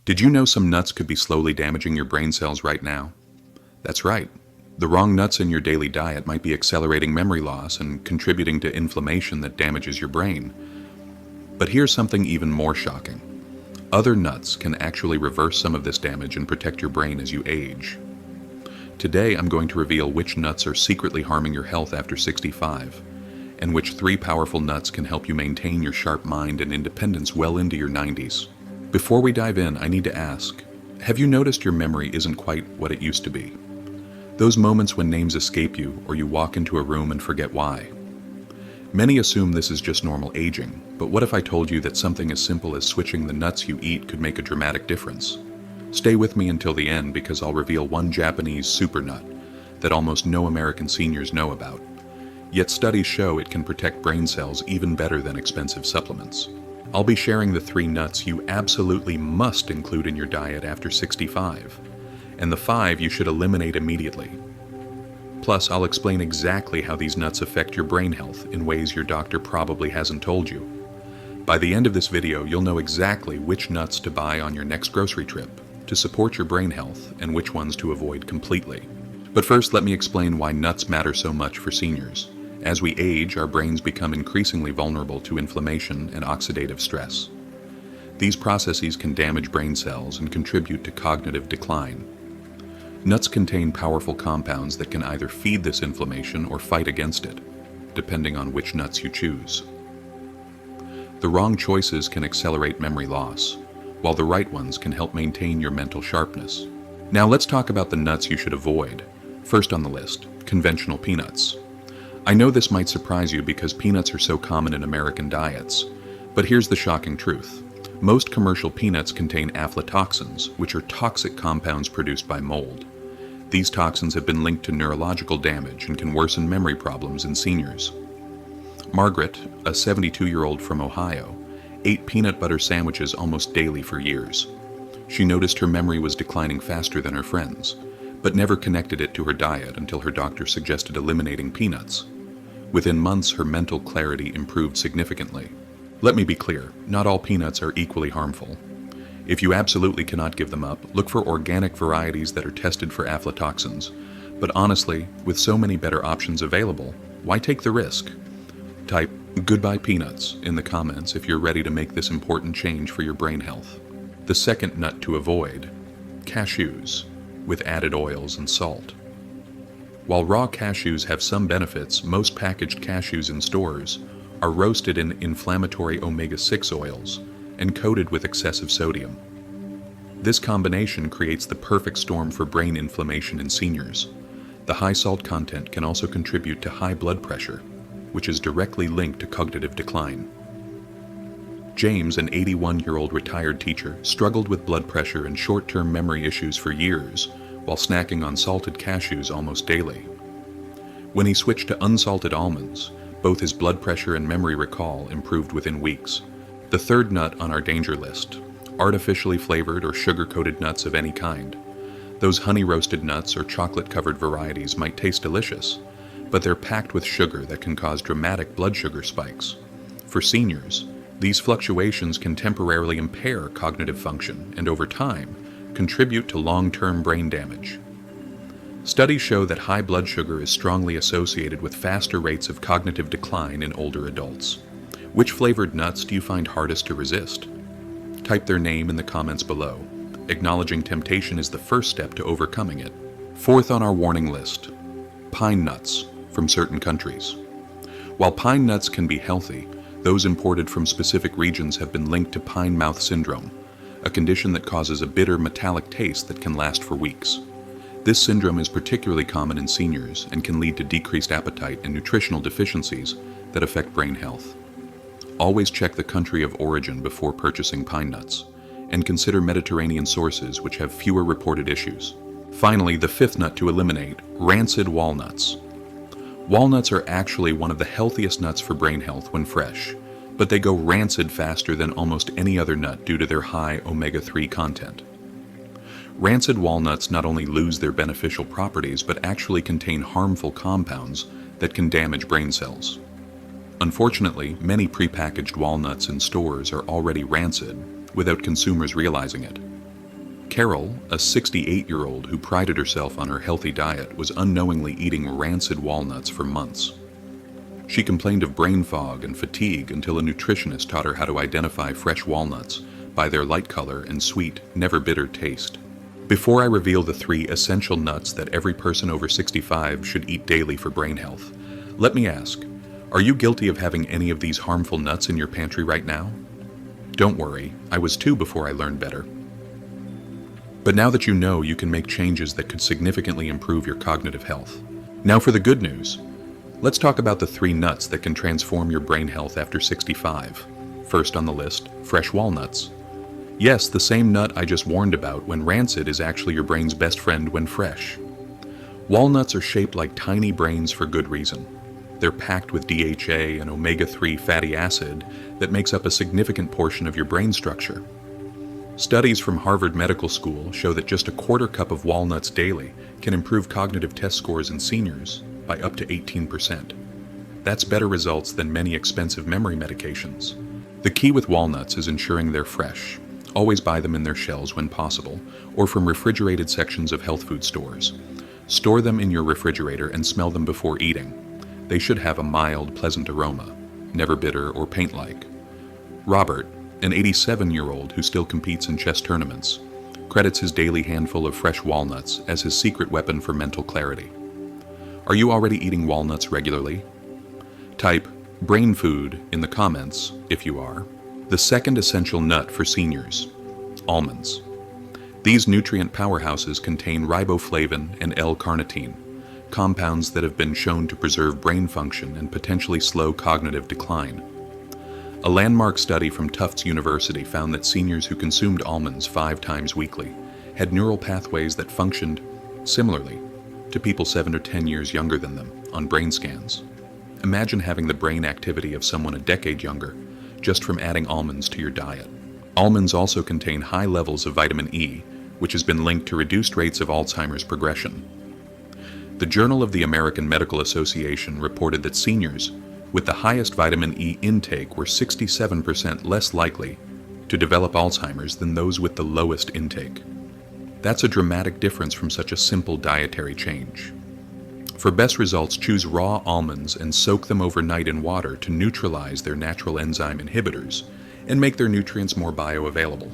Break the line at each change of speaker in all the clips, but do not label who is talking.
Did you know some nuts could be slowly damaging your brain cells right now? That's right. The wrong nuts in your daily diet might be accelerating memory loss and contributing to inflammation that damages your brain. But here's something even more shocking. Other nuts can actually reverse some of this damage and protect your brain as you age. Today, I'm going to reveal which nuts are secretly harming your health after 65, and which 3 powerful nuts can help you maintain your sharp mind and independence well into your 90s. Before we dive in, I need to ask, have you noticed your memory isn't quite what it used to be? Those moments when names escape you or you walk into a room and forget why. Many assume this is just normal aging, but what if I told you that something as simple as switching the nuts you eat could make a dramatic difference? Stay with me until the end because I'll reveal one Japanese super nut that almost no American seniors know about. Yet studies show it can protect brain cells even better than expensive supplements. I'll be sharing the 3 nuts you absolutely must include in your diet after 65, and the 5 you should eliminate immediately. Plus, I'll explain exactly how these nuts affect your brain health in ways your doctor probably hasn't told you. By the end of this video, you'll know exactly which nuts to buy on your next grocery trip to support your brain health and which ones to avoid completely. But first, let me explain why nuts matter so much for seniors. As we age, our brains become increasingly vulnerable to inflammation and oxidative stress. These processes can damage brain cells and contribute to cognitive decline. Nuts contain powerful compounds that can either feed this inflammation or fight against it, depending on which nuts you choose. The wrong choices can accelerate memory loss, while the right ones can help maintain your mental sharpness. Now let's talk about the nuts you should avoid. First on the list, conventional peanuts. I know this might surprise you because peanuts are so common in American diets, but here's the shocking truth. Most commercial peanuts contain aflatoxins, which are toxic compounds produced by mold. These toxins have been linked to neurological damage and can worsen memory problems in seniors. Margaret, a 72-year-old from Ohio, ate peanut butter sandwiches almost daily for years. She noticed her memory was declining faster than her friends, but never connected it to her diet until her doctor suggested eliminating peanuts. Within months, her mental clarity improved significantly. Let me be clear, not all peanuts are equally harmful. If you absolutely cannot give them up, look for organic varieties that are tested for aflatoxins. But honestly, with so many better options available, why take the risk? Type "goodbye peanuts" in the comments if you're ready to make this important change for your brain health. The second nut to avoid, cashews, with added oils and salt. While raw cashews have some benefits, most packaged cashews in stores are roasted in inflammatory omega-6 oils and coated with excessive sodium. This combination creates the perfect storm for brain inflammation in seniors. The high salt content can also contribute to high blood pressure, which is directly linked to cognitive decline. James, an 81-year-old retired teacher, struggled with blood pressure and short-term memory issues for years while snacking on salted cashews almost daily. When he switched to unsalted almonds, both his blood pressure and memory recall improved within weeks. The third nut on our danger list, artificially flavored or sugar-coated nuts of any kind. Those honey-roasted nuts or chocolate-covered varieties might taste delicious, but they're packed with sugar that can cause dramatic blood sugar spikes. For seniors, these fluctuations can temporarily impair cognitive function and over time contribute to long-term brain damage. Studies show that high blood sugar is strongly associated with faster rates of cognitive decline in older adults. Which flavored nuts do you find hardest to resist? Type their name in the comments below. Acknowledging temptation is the first step to overcoming it. Fourth on our warning list, pine nuts from certain countries. While pine nuts can be healthy, those imported from specific regions have been linked to pine mouth syndrome, a condition that causes a bitter metallic taste that can last for weeks. This syndrome is particularly common in seniors and can lead to decreased appetite and nutritional deficiencies that affect brain health. Always check the country of origin before purchasing pine nuts, and consider Mediterranean sources which have fewer reported issues. Finally, the fifth nut to eliminate, rancid walnuts. Walnuts are actually one of the healthiest nuts for brain health when fresh, but they go rancid faster than almost any other nut due to their high omega-3 content. Rancid walnuts not only lose their beneficial properties, but actually contain harmful compounds that can damage brain cells. Unfortunately, many prepackaged walnuts in stores are already rancid without consumers realizing it. Carol, a 68-year-old who prided herself on her healthy diet, was unknowingly eating rancid walnuts for months. She complained of brain fog and fatigue until a nutritionist taught her how to identify fresh walnuts by their light color and sweet, never bitter taste. Before I reveal the 3 essential nuts that every person over 65 should eat daily for brain health, let me ask, are you guilty of having any of these harmful nuts in your pantry right now? Don't worry, I was too before I learned better. But now that you know, you can make changes that could significantly improve your cognitive health. Now for the good news. Let's talk about the 3 nuts that can transform your brain health after 65. First on the list, fresh walnuts. Yes, the same nut I just warned about when rancid is actually your brain's best friend when fresh. Walnuts are shaped like tiny brains for good reason. They're packed with DHA and omega-3 fatty acid that makes up a significant portion of your brain structure. Studies from Harvard Medical School show that just a quarter cup of walnuts daily can improve cognitive test scores in seniors by up to 18%. That's better results than many expensive memory medications. The key with walnuts is ensuring they're fresh. Always buy them in their shells when possible, or from refrigerated sections of health food stores. Store them in your refrigerator and smell them before eating. They should have a mild, pleasant aroma, never bitter or paint-like. Robert, an 87-year-old who still competes in chess tournaments, credits his daily handful of fresh walnuts as his secret weapon for mental clarity. Are you already eating walnuts regularly? Type brain food in the comments if you are. The second essential nut for seniors, almonds. These nutrient powerhouses contain riboflavin and L-carnitine, compounds that have been shown to preserve brain function and potentially slow cognitive decline. A landmark study from Tufts University found that seniors who consumed almonds 5 times weekly had neural pathways that functioned similarly to people 7 or 10 years younger than them on brain scans. Imagine having the brain activity of someone a decade younger just from adding almonds to your diet. Almonds also contain high levels of vitamin E, which has been linked to reduced rates of Alzheimer's progression. The Journal of the American Medical Association reported that seniors with the highest vitamin E intake were 67% less likely to develop Alzheimer's than those with the lowest intake. That's a dramatic difference from such a simple dietary change. For best results, choose raw almonds and soak them overnight in water to neutralize their natural enzyme inhibitors and make their nutrients more bioavailable.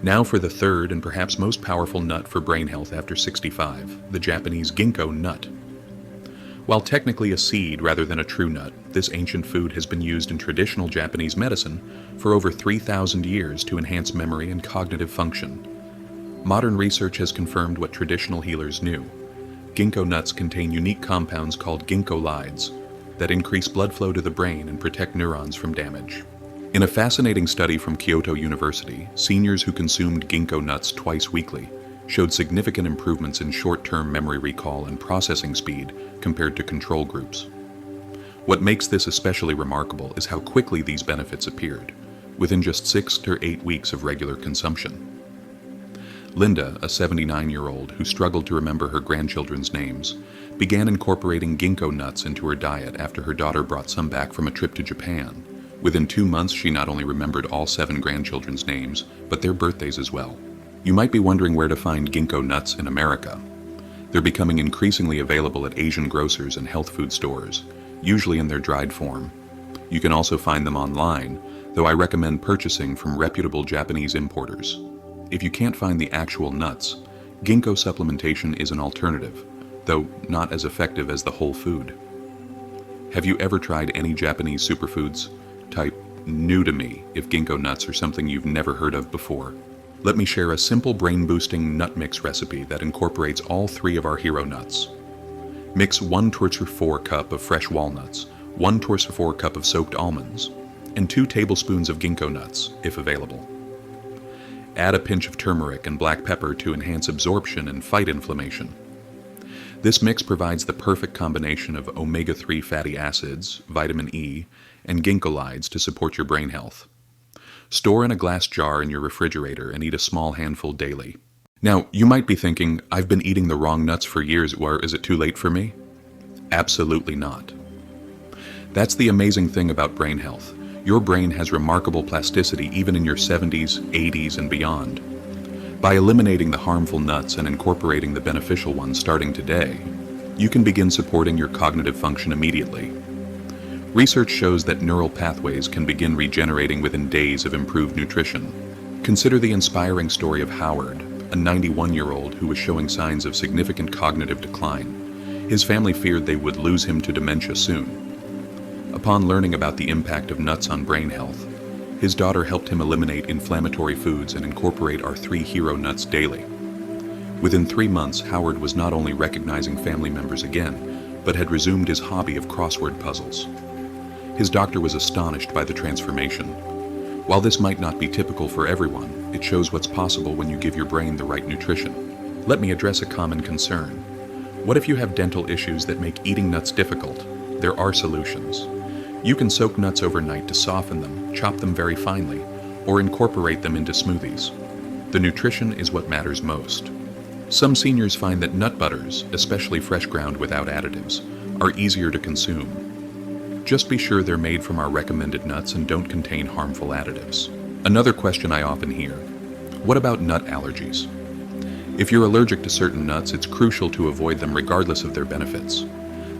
Now for the third and perhaps most powerful nut for brain health after 65, the Japanese ginkgo nut. While technically a seed rather than a true nut, this ancient food has been used in traditional Japanese medicine for over 3,000 years to enhance memory and cognitive function. Modern research has confirmed what traditional healers knew. Ginkgo nuts contain unique compounds called ginkgolides that increase blood flow to the brain and protect neurons from damage. In a fascinating study from Kyoto University, seniors who consumed ginkgo nuts twice weekly showed significant improvements in short-term memory recall and processing speed compared to control groups. What makes this especially remarkable is how quickly these benefits appeared, within just 6 to 8 weeks of regular consumption. Linda, a 79-year-old who struggled to remember her grandchildren's names, began incorporating ginkgo nuts into her diet after her daughter brought some back from a trip to Japan. Within 2 months, she not only remembered all 7 grandchildren's names, but their birthdays as well. You might be wondering where to find ginkgo nuts in America. They're becoming increasingly available at Asian grocers and health food stores, usually in their dried form. You can also find them online, though I recommend purchasing from reputable Japanese importers. If you can't find the actual nuts, ginkgo supplementation is an alternative, though not as effective as the whole food. Have you ever tried any Japanese superfoods? Type new to me if ginkgo nuts are something you've never heard of before. Let me share a simple brain-boosting nut mix recipe that incorporates all 3 of our hero nuts. Mix 1 2/4 cup of fresh walnuts, 1 2/4 cup of soaked almonds, and 2 tablespoons of ginkgo nuts, if available. Add a pinch of turmeric and black pepper to enhance absorption and fight inflammation. This mix provides the perfect combination of omega-3 fatty acids, vitamin E, and ginkgolides to support your brain health. Store in a glass jar in your refrigerator and eat a small handful daily. Now, you might be thinking, I've been eating the wrong nuts for years, or is it too late for me? Absolutely not. That's the amazing thing about brain health. Your brain has remarkable plasticity even in your 70s, 80s, and beyond. By eliminating the harmful nuts and incorporating the beneficial ones starting today, you can begin supporting your cognitive function immediately. Research shows that neural pathways can begin regenerating within days of improved nutrition. Consider the inspiring story of Howard, a 91-year-old who was showing signs of significant cognitive decline. His family feared they would lose him to dementia soon. Upon learning about the impact of nuts on brain health, his daughter helped him eliminate inflammatory foods and incorporate our 3 hero nuts daily. Within 3 months, Howard was not only recognizing family members again, but had resumed his hobby of crossword puzzles. His doctor was astonished by the transformation. While this might not be typical for everyone, it shows what's possible when you give your brain the right nutrition. Let me address a common concern. What if you have dental issues that make eating nuts difficult? There are solutions. You can soak nuts overnight to soften them, chop them very finely, or incorporate them into smoothies. The nutrition is what matters most. Some seniors find that nut butters, especially fresh ground without additives, are easier to consume. Just be sure they're made from our recommended nuts and don't contain harmful additives. Another question I often hear: what about nut allergies? If you're allergic to certain nuts, it's crucial to avoid them regardless of their benefits.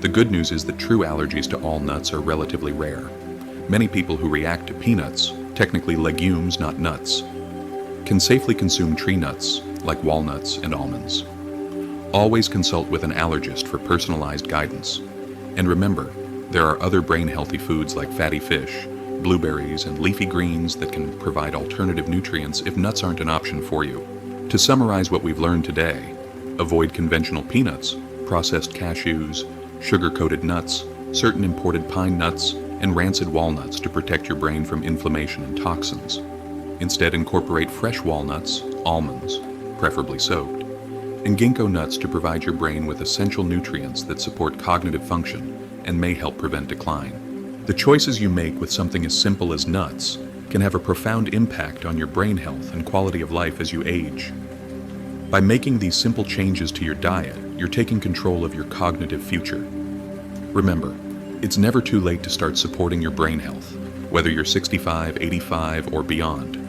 The good news is that true allergies to all nuts are relatively rare. Many people who react to peanuts, technically legumes, not nuts, can safely consume tree nuts like walnuts and almonds. Always consult with an allergist for personalized guidance. And remember, there are other brain-healthy foods like fatty fish, blueberries, and leafy greens that can provide alternative nutrients if nuts aren't an option for you. To summarize what we've learned today, avoid conventional peanuts, processed cashews, sugar-coated nuts, certain imported pine nuts, and rancid walnuts to protect your brain from inflammation and toxins. Instead, incorporate fresh walnuts, almonds, preferably soaked, and ginkgo nuts to provide your brain with essential nutrients that support cognitive function and may help prevent decline. The choices you make with something as simple as nuts can have a profound impact on your brain health and quality of life as you age. By making these simple changes to your diet, you're taking control of your cognitive future. Remember, it's never too late to start supporting your brain health, whether you're 65, 85, or beyond.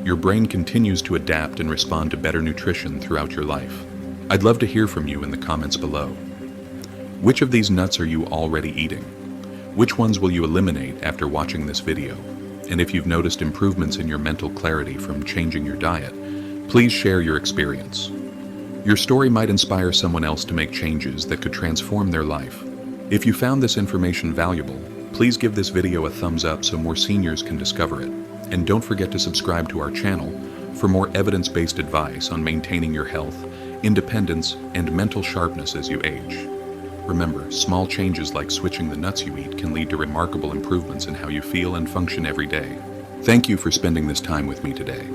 Your brain continues to adapt and respond to better nutrition throughout your life. I'd love to hear from you in the comments below. Which of these nuts are you already eating? Which ones will you eliminate after watching this video? And if you've noticed improvements in your mental clarity from changing your diet, please share your experience. Your story might inspire someone else to make changes that could transform their life. If you found this information valuable, please give this video a thumbs up so more seniors can discover it. And don't forget to subscribe to our channel for more evidence-based advice on maintaining your health, independence, and mental sharpness as you age. Remember, small changes like switching the nuts you eat can lead to remarkable improvements in how you feel and function every day. Thank you for spending this time with me today.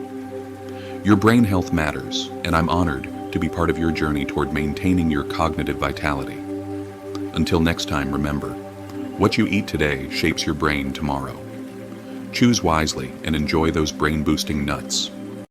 Your brain health matters, and I'm honored to be part of your journey toward maintaining your cognitive vitality. Until next time, remember, what you eat today shapes your brain tomorrow. Choose wisely and enjoy those brain-boosting nuts.